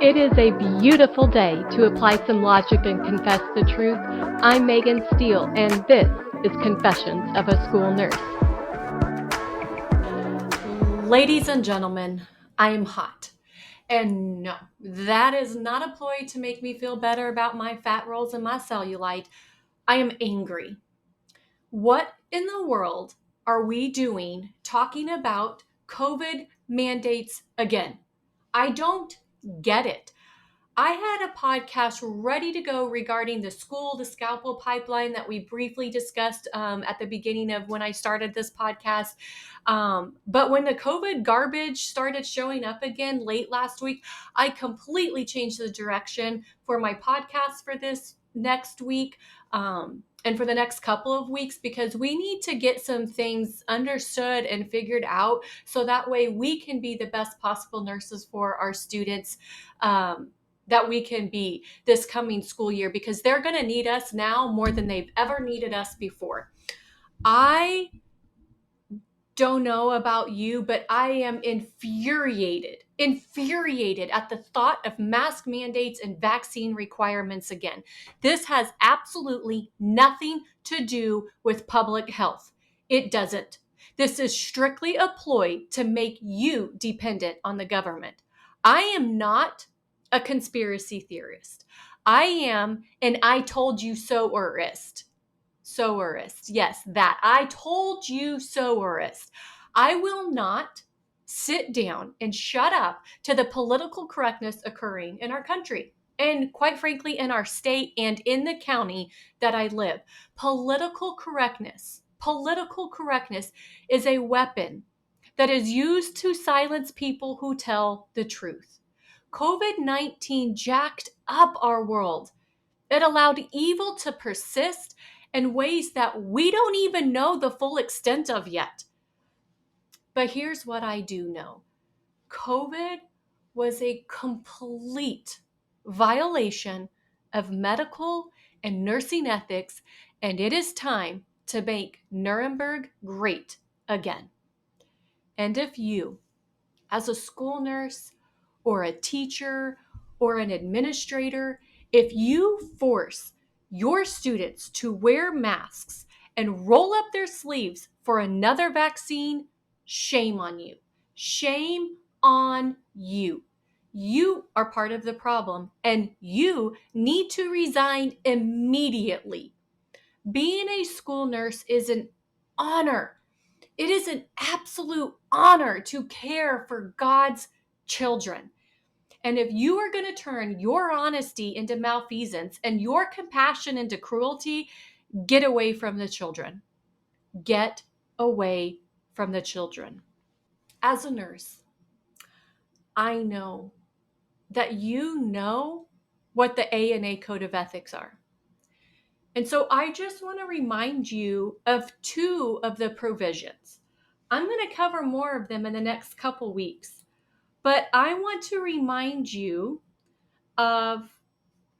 It is a beautiful day to apply some logic and confess the truth. I'm Megan Steele, and this is Confessions of a School Nurse. Ladies and gentlemen, I am hot. And no, that is not a ploy to make me feel better about my fat rolls and my cellulite. I am angry. What in the world are we doing talking about COVID mandates again? I don't get it. I had a podcast ready to go regarding the school to scalpel pipeline that we briefly discussed at the beginning of when I started this podcast. But when the COVID garbage started showing up again late last week, I completely changed the direction for my podcast for this next week. And for the next couple of weeks, because we need to get some things understood and figured out so that way we can be the best possible nurses for our students that we can be this coming school year, because they're going to need us now more than they've ever needed us before. I don't know about you, but I am infuriated at the thought of mask mandates and vaccine requirements again. This has absolutely nothing to do with public health. It doesn't. This is strictly a ploy to make you dependent on the government. I am not a conspiracy theorist. I am an I told you so-erist. So-erist. Yes, that. I told you so-erist. I will not sit down and shut up to the political correctness occurring in our country and, quite frankly, in our state and in the county that I live. Political correctness is a weapon that is used to silence people who tell the truth. COVID-19 jacked up our world. It allowed evil to persist in ways that we don't even know the full extent of yet. But here's what I do know. COVID was a complete violation of medical and nursing ethics, and it is time to make Nuremberg great again. And if you, as a school nurse or a teacher or an administrator, if you force your students to wear masks and roll up their sleeves for another vaccine, shame on you. Shame on you. You are part of the problem, and you need to resign immediately. Being a school nurse is an honor. It is an absolute honor to care for God's children. And if you are going to turn your honesty into malfeasance and your compassion into cruelty, get away from the children. Get away from the children. As a nurse, I know that you know what the ANA Code of Ethics are. And so I just want to remind you of two of the provisions. I'm going to cover more of them in the next couple weeks, but I want to remind you of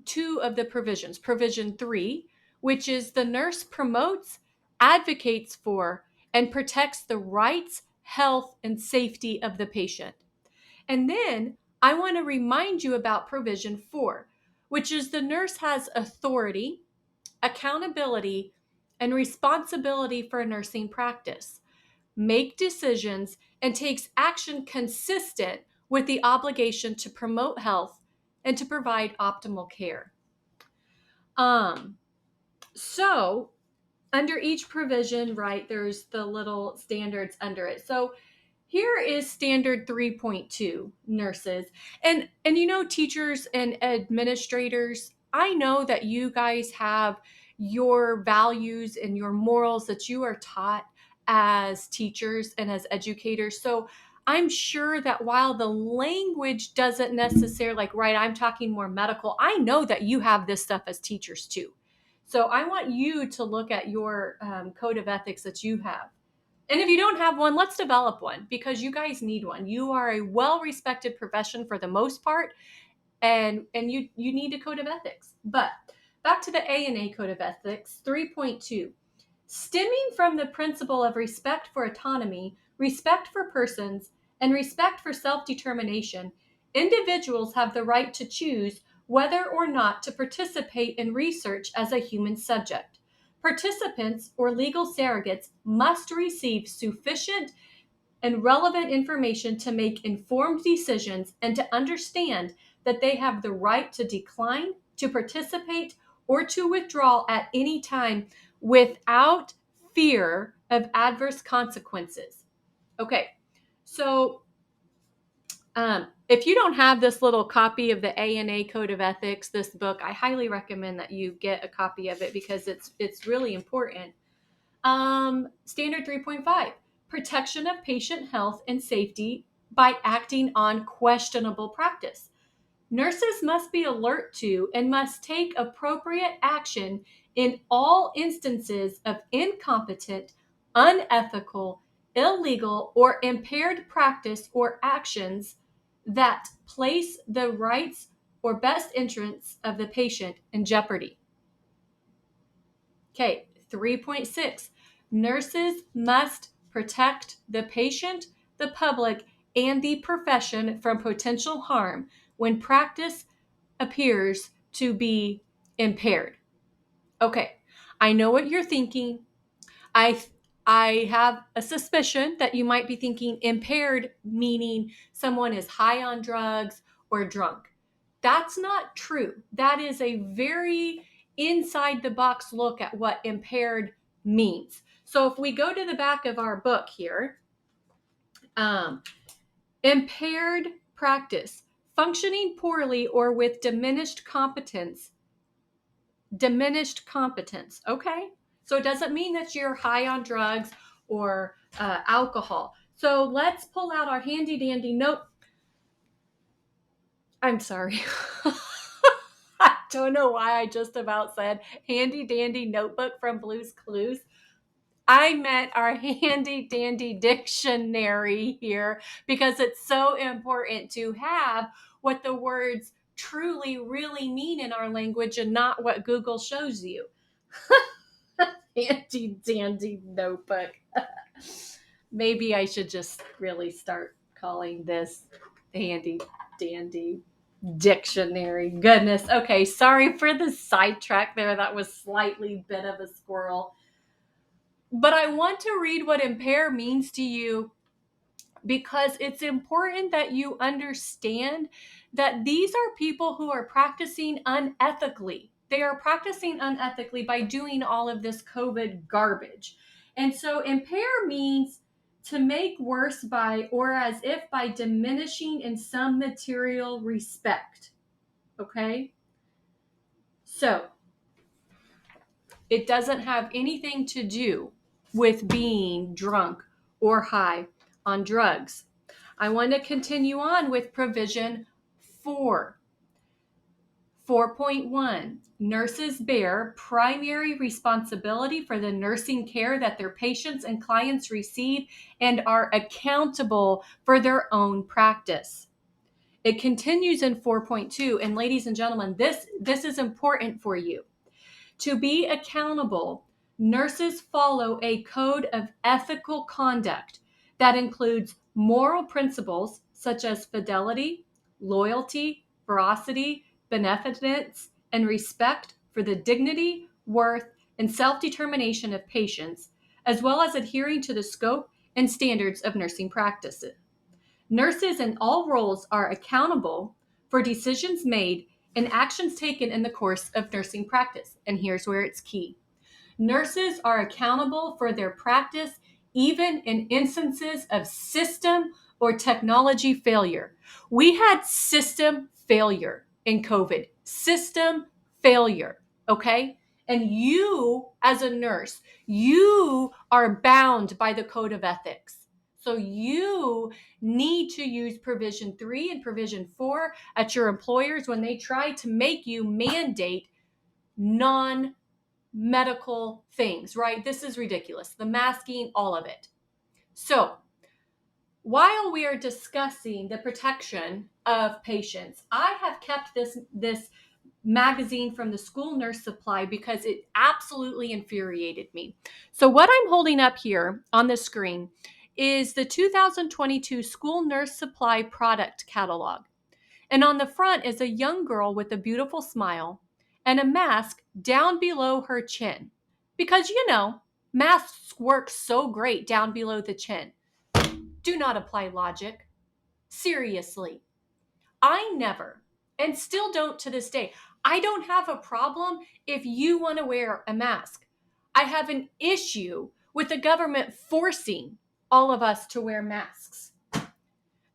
two of the provisions. Provision 3, which is the nurse promotes, advocates for, and protects the rights, health, and safety of the patient. And then I want to remind you about Provision 4, which is the nurse has authority, accountability, and responsibility for nursing practice, make decisions, and takes action consistent with the obligation to promote health and to provide optimal care. So under each provision, right, there's the little standards under it. So here is standard 3.2, nurses. And you know, teachers and administrators, I know that you guys have your values and your morals that you are taught as teachers and as educators. So I'm sure that while the language doesn't necessarily, like, right, I'm talking more medical, I know that you have this stuff as teachers too. So I want you to look at your code of ethics that you have. And if you don't have one, let's develop one, because you guys need one. You are a well-respected profession for the most part, and you need a code of ethics. But back to the ANA Code of Ethics, 3.2. Stemming from the principle of respect for autonomy, respect for persons, and respect for self-determination, Individuals have the right to choose whether or not to participate in research as a human subject. Participants or legal surrogates must receive sufficient and relevant information to make informed decisions and to understand that they have the right to decline, to participate, or to withdraw at any time without fear of adverse consequences. Okay, so if you don't have this little copy of the ANA Code of Ethics, this book, I highly recommend that you get a copy of it because it's really important. Standard 3.5, protection of patient health and safety by acting on questionable practice. Nurses must be alert to and must take appropriate action in all instances of incompetent, unethical, illegal, or impaired practice or actions that place the rights or best interests of the patient in jeopardy. Okay, 3.6, nurses must protect the patient, the public, and the profession from potential harm when practice appears to be impaired. Okay, I know what you're thinking. I I have a suspicion that you might be thinking impaired, meaning someone is high on drugs or drunk. That's not true. That is a very inside the box look at what impaired means. So if we go to the back of our book here, um, impaired practice, functioning poorly or with diminished competence. Diminished competence. Okay. So it doesn't mean that you're high on drugs or alcohol. So let's pull out our handy dandy note. I'm sorry. I don't know why I just about said handy dandy notebook from Blue's Clues. I meant our handy dandy dictionary here because it's so important to have what the words truly really mean in our language and not what Google shows you. Handy dandy notebook. Maybe I should just really start calling this handy dandy dictionary. Goodness. Okay, sorry for the sidetrack there. That was slightly bit of a squirrel. But I want to read what impair means to you because it's important that you understand that these are people who are practicing unethically. They are practicing unethically by doing all of this COVID garbage. And so impair means to make worse by or as if by diminishing in some material respect. Okay? So it doesn't have anything to do with being drunk or high on drugs. I want to continue on with provision 4. 4.1, nurses bear primary responsibility for the nursing care that their patients and clients receive and are accountable for their own practice. It continues in 4.2, and ladies and gentlemen, this is important for you. To be accountable, nurses follow a code of ethical conduct that includes moral principles such as fidelity, loyalty, veracity, beneficence, and respect for the dignity, worth, and self-determination of patients, as well as adhering to the scope and standards of nursing practices. Nurses in all roles are accountable for decisions made and actions taken in the course of nursing practice. And here's where it's key. Nurses are accountable for their practice even in instances of system or technology failure. We had system failure in COVID. System failure, okay? And you, as a nurse, you are bound by the code of ethics. So you need to use provision 3 and provision 4 at your employers when they try to make you mandate non-medical things, right? This is ridiculous. The masking, all of it. So while we are discussing the protection of patients, I have kept this magazine from the school nurse supply because it absolutely infuriated me. So what I'm holding up here on the screen is the 2022 school nurse supply product catalog. And on the front is a young girl with a beautiful smile and a mask down below her chin. Because, masks work so great down below the chin. Do not apply logic. Seriously. I never, and still don't to this day, I don't have a problem if you want to wear a mask. I have an issue with the government forcing all of us to wear masks.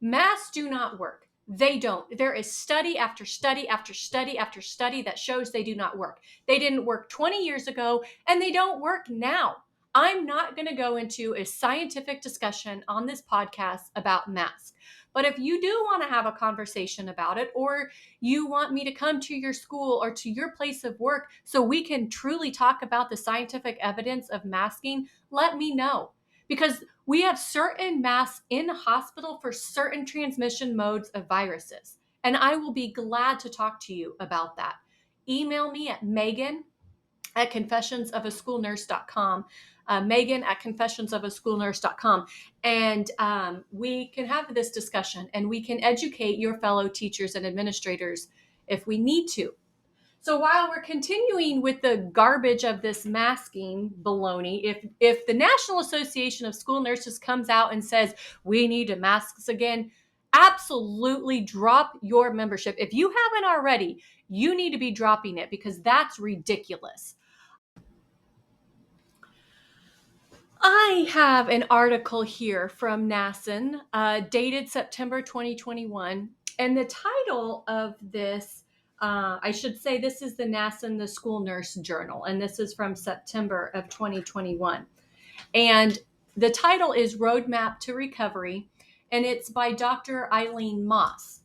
Masks do not work. They don't. There is study after study after study after study that shows they do not work. They didn't work 20 years ago and they don't work now. I'm not going to go into a scientific discussion on this podcast about masks. But if you do want to have a conversation about it, or you want me to come to your school or to your place of work so we can truly talk about the scientific evidence of masking, let me know. Because we have certain masks in the hospital for certain transmission modes of viruses. And I will be glad to talk to you about that. Email me at Megan@confessionsofaschoolnurse.com. Megan@confessionsofaschoolnurse.com. And we can have this discussion and we can educate your fellow teachers and administrators if we need to. So while we're continuing with the garbage of this masking baloney, if the National Association of School Nurses comes out and says we need to masks again, absolutely drop your membership. If you haven't already, you need to be dropping it because that's ridiculous. I have an article here from NASN, dated September 2021, and the title of this, I should say this is the NASN, the School Nurse Journal, and this is from September of 2021. And the title is Roadmap to Recovery, and it's by Dr. Eileen Moss.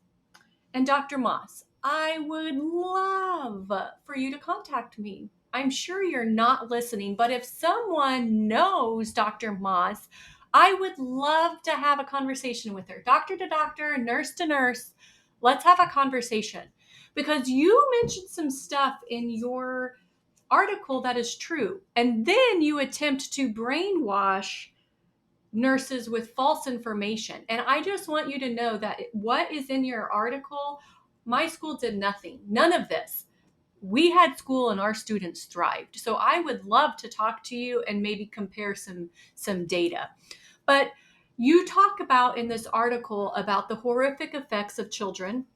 And Dr. Moss, I would love for you to contact me. I'm sure you're not listening, but if someone knows Dr. Moss, I would love to have a conversation with her. Doctor to doctor, nurse to nurse, let's have a conversation. Because you mentioned some stuff in your article that is true, and then you attempt to brainwash nurses with false information. And I just want you to know that what is in your article, my school did nothing, none of this. We had school and our students thrived. So I would love to talk to you and maybe compare some data. But you talk about in this article about the horrific effects of children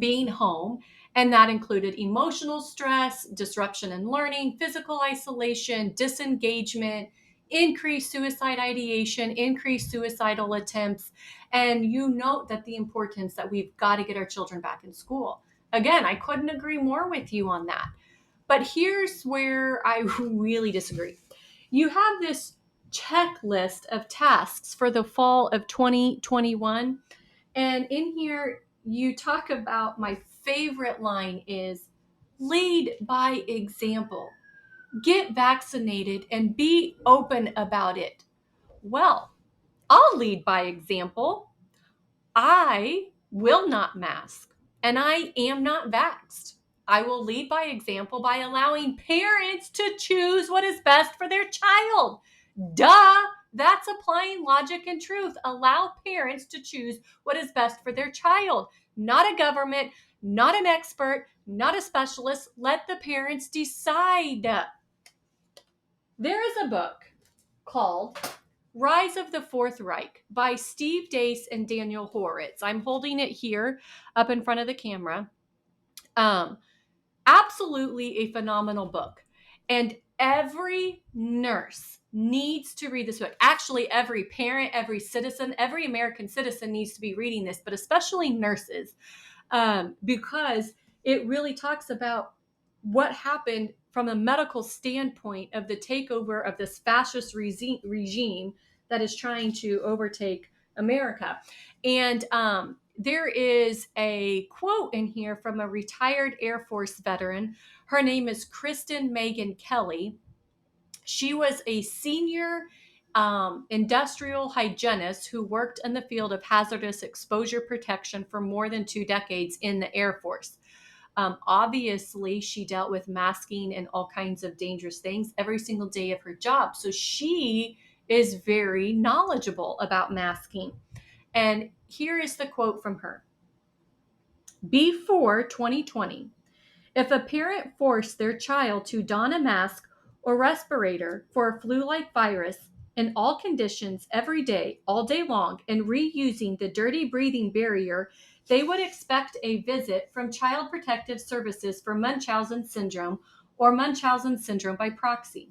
being home, and that included emotional stress, disruption in learning, physical isolation, disengagement, increased suicide ideation, increased suicidal attempts. And you note that the importance that we've got to get our children back in school. Again, I couldn't agree more with you on that. But here's where I really disagree. You have this checklist of tasks for the fall of 2021. And in here, you talk about my favorite line is lead by example. Get vaccinated and be open about it. Well, I'll lead by example. I will not mask and I am not vaxxed. I will lead by example by allowing parents to choose what is best for their child. Duh, that's applying logic and truth. Allow parents to choose what is best for their child. Not a government, not an expert, not a specialist. Let the parents decide. There is a book called Rise of the Fourth Reich by Steve Deace and Daniel Horowitz. I'm holding it here up in front of the camera. Absolutely a phenomenal book. And every nurse needs to read this book. Actually, every parent, every citizen, every American citizen needs to be reading this, but especially nurses, because it really talks about what happened from a medical standpoint of the takeover of this fascist regime that is trying to overtake America. And there is a quote in here from a retired Air Force veteran. Her name is Kristen Megan Kelly. She was a senior industrial hygienist who worked in the field of hazardous exposure protection for more than 2 decades in the Air Force. Obviously, she dealt with masking and all kinds of dangerous things every single day of her job. So she is very knowledgeable about masking. And here is the quote from her. before 2020, if a parent forced their child to don a mask or respirator for a flu-like virus in all conditions every day, all day long, and reusing the dirty breathing barrier, they would expect a visit from Child Protective Services for Munchausen syndrome or Munchausen syndrome by proxy.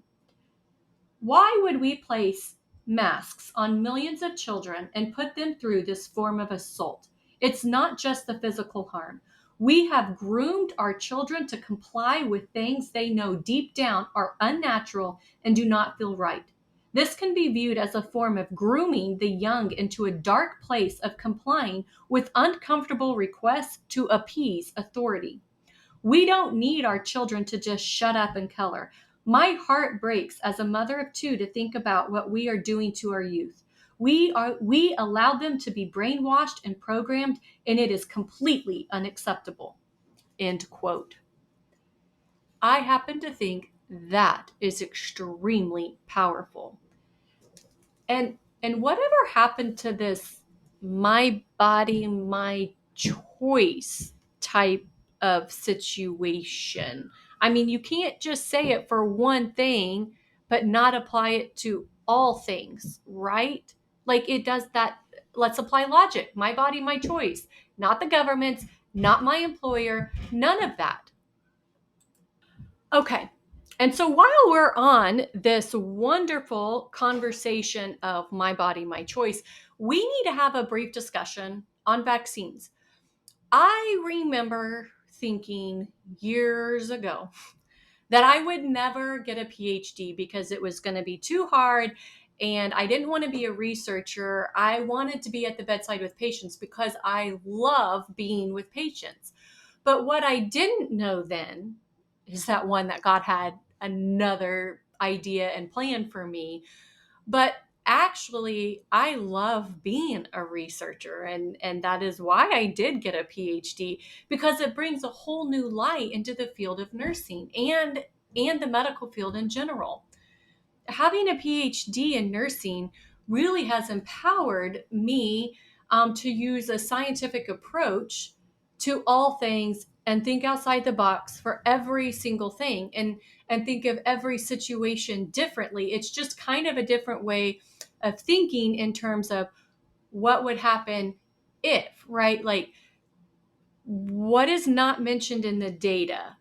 Why would we place masks on millions of children and put them through this form of assault? It's not just the physical harm. We have groomed our children to comply with things they know deep down are unnatural and do not feel right. This can be viewed as a form of grooming the young into a dark place of complying with uncomfortable requests to appease authority. We don't need our children to just shut up and color. My heart breaks as a mother of two to think about what we are doing to our youth. We allow them to be brainwashed and programmed, and it is completely unacceptable. End quote. I happen to think that is extremely powerful. And whatever happened to this my body, my choice type of situation? I mean, you can't just say it for one thing, but not apply it to all things, right? Like it does that. Let's apply logic. My body, my choice, not the government's, not my employer, none of that. Okay. And so while we're on this wonderful conversation of my body, my choice, we need to have a brief discussion on vaccines. I remember thinking years ago that I would never get a PhD because it was going to be too hard and I didn't want to be a researcher. I wanted to be at the bedside with patients because I love being with patients. But what I didn't know then is that one, that God had another idea and plan for me. But actually, I love being a researcher, and that is why I did get a PhD, because it brings a whole new light into the field of nursing and the medical field in general. Having a PhD in nursing really has empowered me to use a scientific approach to all things and think outside the box for every single thing, and think of every situation differently. It's just kind of a different way of thinking in terms of what would happen if, right? Like, what is not mentioned in the data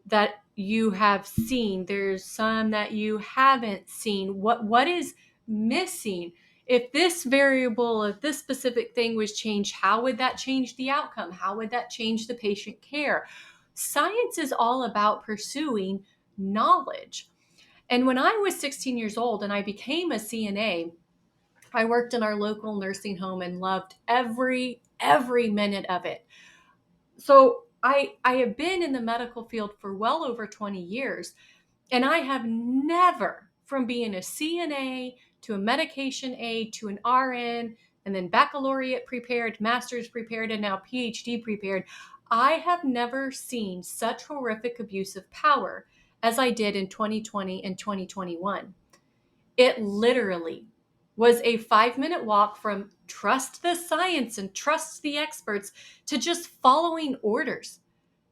that you have seen? There's some that you haven't seen. What is missing? If this variable, if this specific thing was changed, how would that change the outcome? How would that change the patient care? Science is all about pursuing knowledge. And when I was 16 years old and I became a CNA, I worked in our local nursing home and loved every minute of it. So I have been in the medical field for well over 20 years, and I have never, from being a CNA to a medication aide to an RN, and then baccalaureate prepared, master's prepared, and now PhD prepared, I have never seen such horrific abuse of power as I did in 2020 and 2021. It literally was a 5-minute walk from trust the science and trust the experts to just following orders.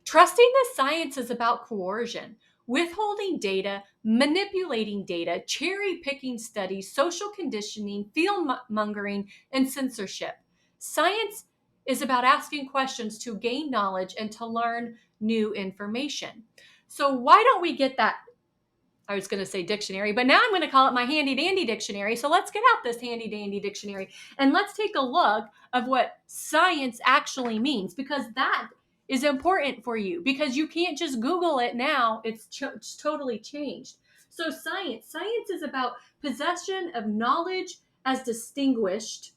Trusting the science is about coercion, withholding data, manipulating data, cherry picking studies, social conditioning, fear mongering, and censorship. Science is about asking questions to gain knowledge and to learn new information. So, why don't we get that? I was going to say dictionary, but now I'm going to call it my handy dandy dictionary. So let's get out this handy dandy dictionary and let's take a look of what science actually means, because that is important for you, because you can't just Google it now. It's totally changed. So science is about possession of knowledge as distinguished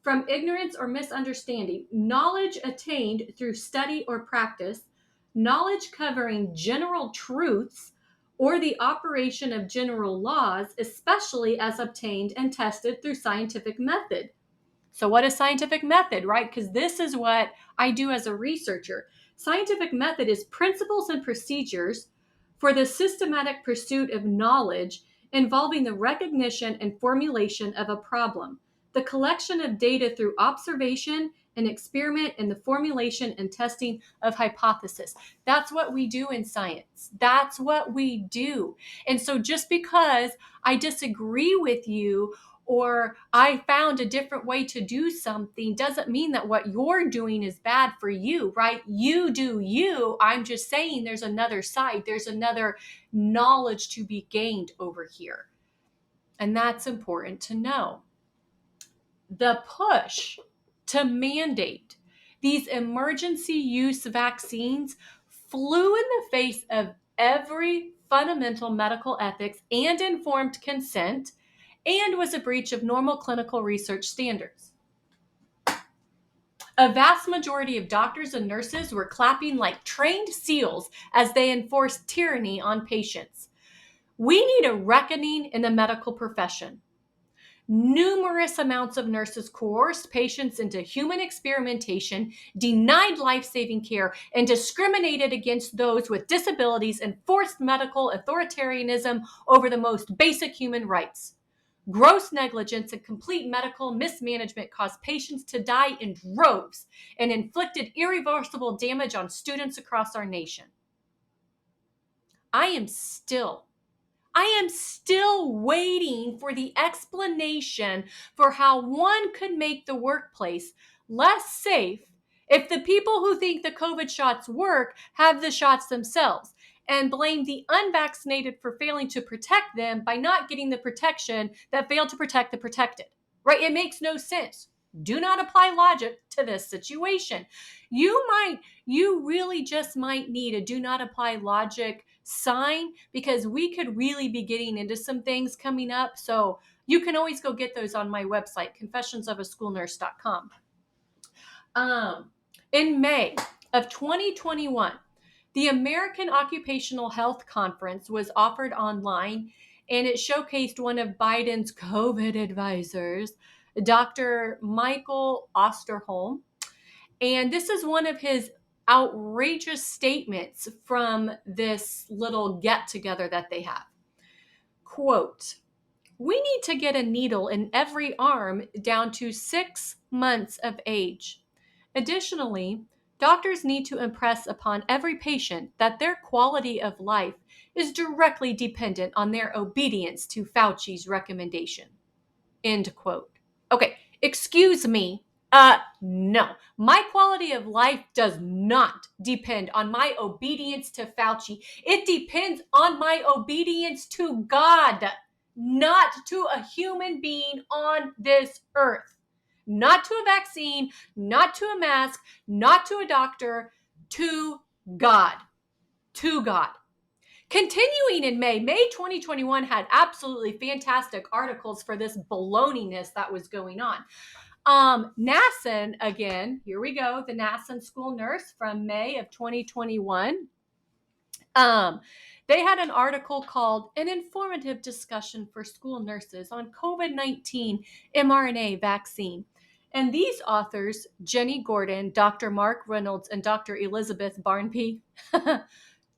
from ignorance or misunderstanding, knowledge attained through study or practice, knowledge covering general truths or the operation of general laws, especially as obtained and tested through scientific method. So what is scientific method, right? Because this is what I do as a researcher. Scientific method is principles and procedures for the systematic pursuit of knowledge involving the recognition and formulation of a problem, the collection of data through observation an experiment in the formulation and testing of hypothesis. That's what we do in science. That's what we do. And so just because I disagree with you or I found a different way to do something doesn't mean that what you're doing is bad for you, right? You do you. I'm just saying there's another side. There's another knowledge to be gained over here. And that's important to know. The push to mandate these emergency use vaccines flew in the face of every fundamental medical ethics and informed consent and was a breach of normal clinical research standards. A vast majority of doctors and nurses were clapping like trained seals as they enforced tyranny on patients. We need a reckoning in the medical profession. Numerous amounts of nurses coerced patients into human experimentation, denied life-saving care, and discriminated against those with disabilities and forced medical authoritarianism over the most basic human rights. Gross negligence and complete medical mismanagement caused patients to die in droves and inflicted irreversible damage on students across our nation. I am still waiting for the explanation for how one could make the workplace less safe if the people who think the COVID shots work have the shots themselves and blame the unvaccinated for failing to protect them by not getting the protection that failed to protect the protected. Right? It makes no sense. Do not apply logic to this situation. You really just might need a do not apply logic sign because we could really be getting into some things coming up. So you can always go get those on my website, confessionsofaschoolnurse.com. In May of 2021, the American Occupational Health Conference was offered online, and it showcased one of Biden's COVID advisors, Dr. Michael Osterholm. And this is one of his outrageous statements from this little get-together that they have. Quote, "We need to get a needle in every arm down to 6 months of age. Additionally, doctors need to impress upon every patient that their quality of life is directly dependent on their obedience to Fauci's recommendation." End quote. Okay, excuse me. No. My quality of life does not depend on my obedience to Fauci. It depends on my obedience to God, not to a human being on this earth. Not to a vaccine, not to a mask, not to a doctor, to God. To God. Continuing in May 2021 had absolutely fantastic articles for this baloney-ness that was going on. NASN, again, here we go, the NASN school nurse from May of 2021. They had an article called An Informative Discussion for School Nurses on COVID-19 mRNA Vaccine. And these authors, Jenny Gordon, Dr. Mark Reynolds, and Dr. Elizabeth Barnby,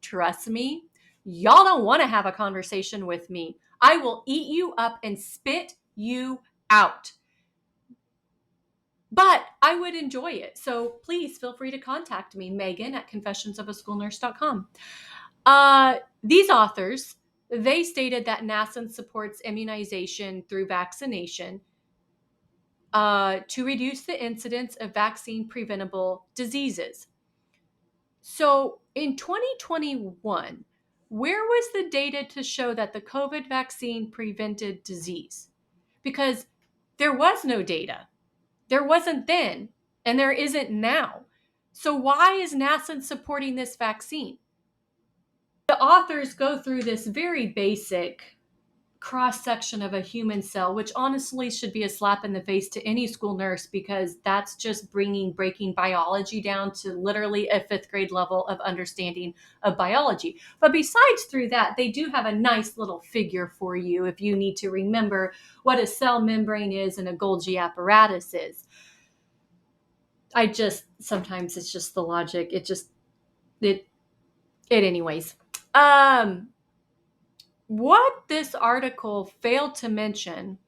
trust me, y'all don't want to have a conversation with me. I will eat you up and spit you out. But I would enjoy it. So please feel free to contact me, Megan at confessionsofaschoolnurse.com. These authors, they stated that NASN supports immunization through vaccination to reduce the incidence of vaccine-preventable diseases. So in 2021, where was the data to show that the COVID vaccine prevented disease? Because there was no data. There wasn't then, and there isn't now. So why is NASA supporting this vaccine? The authors go through this very basic cross-section of a human cell, which honestly should be a slap in the face to any school nurse because that's just breaking biology down to literally a 5th grade level of understanding of biology. But besides through that, they do have a nice little figure for you if you need to remember what a cell membrane is and a Golgi apparatus is. Sometimes it's just the logic. Anyways. What this article failed to mention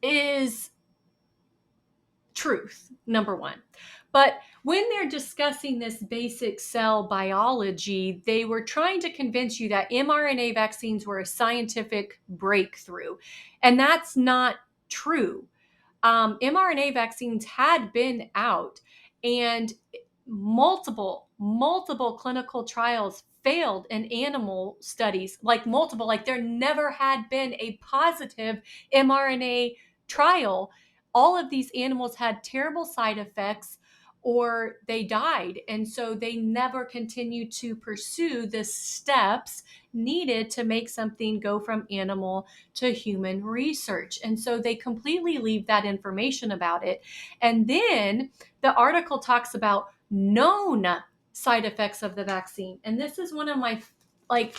is truth, number one. But when they're discussing this basic cell biology, they were trying to convince you that mRNA vaccines were a scientific breakthrough. And that's not true. mRNA vaccines had been out, and multiple clinical trials failed in animal studies, like multiple, like there never had been a positive mRNA trial. All of these animals had terrible side effects or they died. And so they never continued to pursue the steps needed to make something go from animal to human research. And so they completely leave that information about it. And then the article talks about known side effects of the vaccine. And this is one of my, like,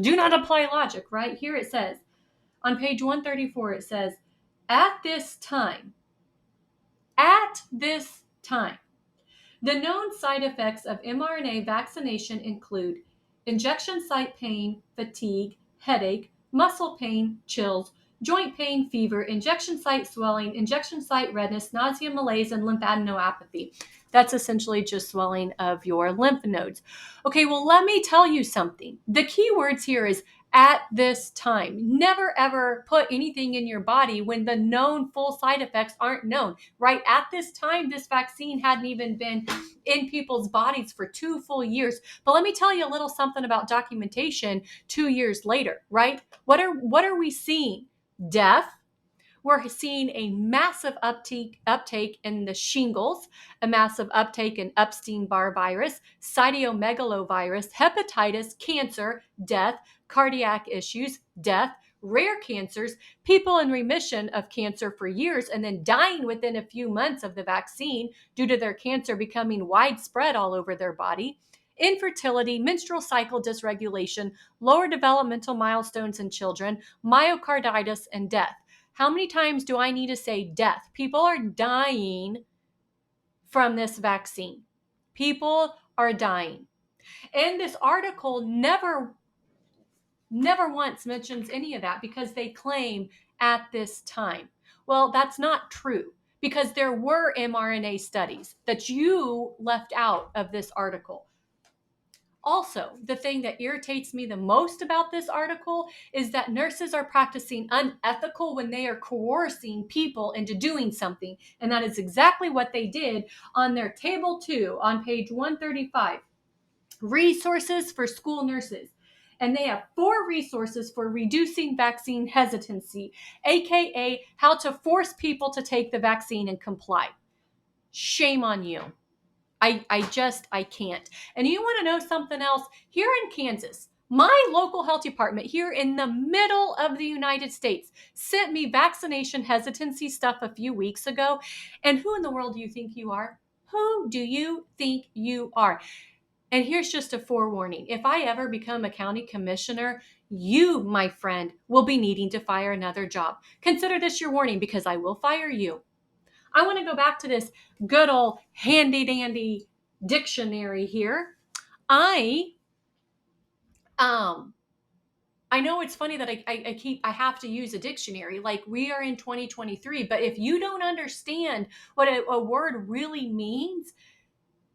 do not apply logic, right? Here it says, on page 134, it says, at this time, the known side effects of mRNA vaccination include injection site pain, fatigue, headache, muscle pain, chills, joint pain, fever, injection site swelling, injection site redness, nausea, malaise, and lymphadenopathy. That's essentially just swelling of your lymph nodes. Okay, well, let me tell you something. The key words here is at this time. Never ever put anything in your body when the known full side effects aren't known, right? At this time, this vaccine hadn't even been in people's bodies for 2 full years. But let me tell you a little something about documentation 2 years later, right? What are we seeing? Death. We're seeing a massive uptake in the shingles, a massive uptake in Epstein-Barr virus, cytomegalovirus, hepatitis, cancer, death, cardiac issues, death, rare cancers, people in remission of cancer for years and then dying within a few months of the vaccine due to their cancer becoming widespread all over their body, infertility, menstrual cycle dysregulation, lower developmental milestones in children, myocarditis, and death. How many times do I need to say death? People are dying from this vaccine. People are dying. And this article never once mentions any of that because they claim at this time. Well, that's not true because there were mRNA studies that you left out of this article. Also, the thing that irritates me the most about this article is that nurses are practicing unethical when they are coercing people into doing something. And that is exactly what they did on their table 2 on page 135. Resources for school nurses. And they have 4 resources for reducing vaccine hesitancy, aka how to force people to take the vaccine and comply. Shame on you. I can't. And you want to know something else? Here in Kansas, my local health department here in the middle of the United States sent me vaccination hesitancy stuff a few weeks ago. And who in the world do you think you are? Who do you think you are? And here's just a forewarning. If I ever become a county commissioner, you, my friend, will be needing to fire another job. Consider this your warning because I will fire you. I want to go back to this good old handy dandy dictionary here. I know it's funny that I have to use a dictionary. Like we are in 2023, but if you don't understand what a word really means,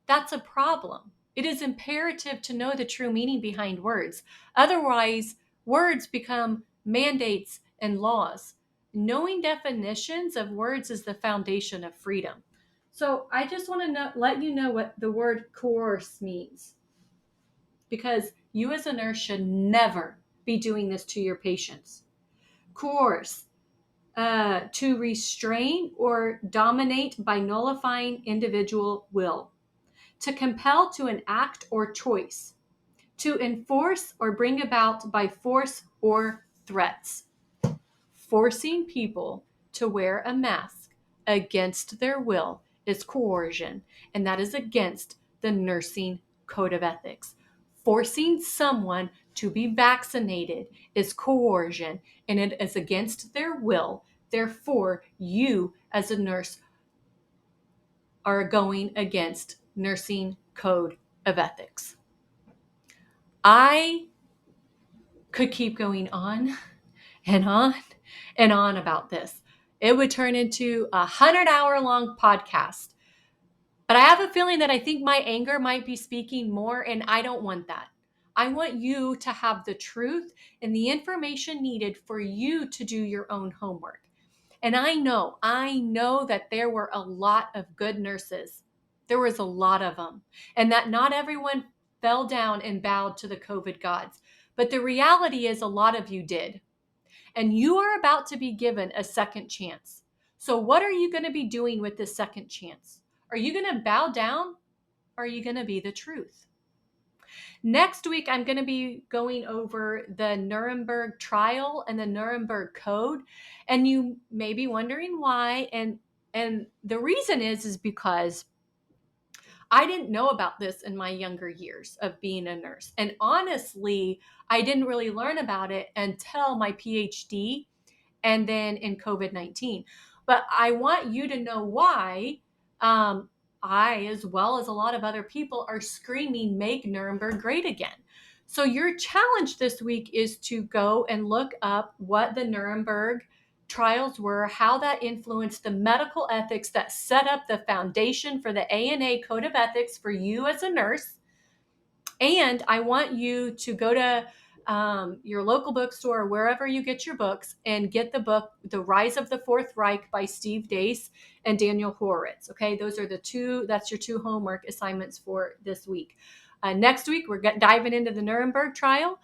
that's a problem. It is imperative to know the true meaning behind words. Otherwise, words become mandates and laws. Knowing definitions of words is the foundation of freedom. So I just want to let you know what the word coerce means. Because you as a nurse should never be doing this to your patients. Coerce, to restrain or dominate by nullifying individual will. To compel to an act or choice. To enforce or bring about by force or threats. Forcing people to wear a mask against their will is coercion, and that is against the nursing code of ethics. Forcing someone to be vaccinated is coercion, and it is against their will. Therefore, you as a nurse are going against nursing code of ethics. I could keep going on and on and on about this. It would turn into a 100-hour-long podcast. But I have a feeling that I think my anger might be speaking more, and I don't want that. I want you to have the truth and the information needed for you to do your own homework. And I know that there were a lot of good nurses. There was a lot of them. And that not everyone fell down and bowed to the COVID gods. But the reality is a lot of you did. And you are about to be given a second chance. So what are you going to be doing with this second chance? Are you going to bow down, or are you going to be the truth? Next week, I'm going to be going over the Nuremberg trial and the Nuremberg Code. And you may be wondering why. And the reason is because I didn't know about this in my younger years of being a nurse. And honestly, I didn't really learn about it until my PhD and then in COVID-19. But I want you to know why I, as well as a lot of other people, are screaming, make Nuremberg great again. So your challenge this week is to go and look up what the Nuremberg trials were, how that influenced the medical ethics that set up the foundation for the ANA Code of Ethics for you as a nurse. And I want you to go to your local bookstore, or wherever you get your books, and get the book, The Rise of the Fourth Reich by Steve Dace and Daniel Horowitz. Okay, those are that's your two homework assignments for this week. Next week, we're diving into the Nuremberg trial.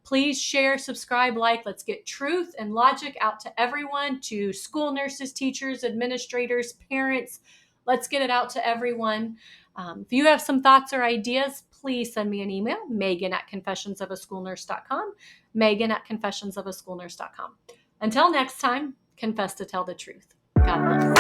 Please share, subscribe, like. Let's get truth and logic out to everyone, to school nurses, teachers, administrators, parents. Let's get it out to everyone. If you have some thoughts or ideas, please send me an email, megan@confessionsofaschoolnurse.com, megan@confessionsofaschoolnurse.com. Until next time, confess to tell the truth. God bless.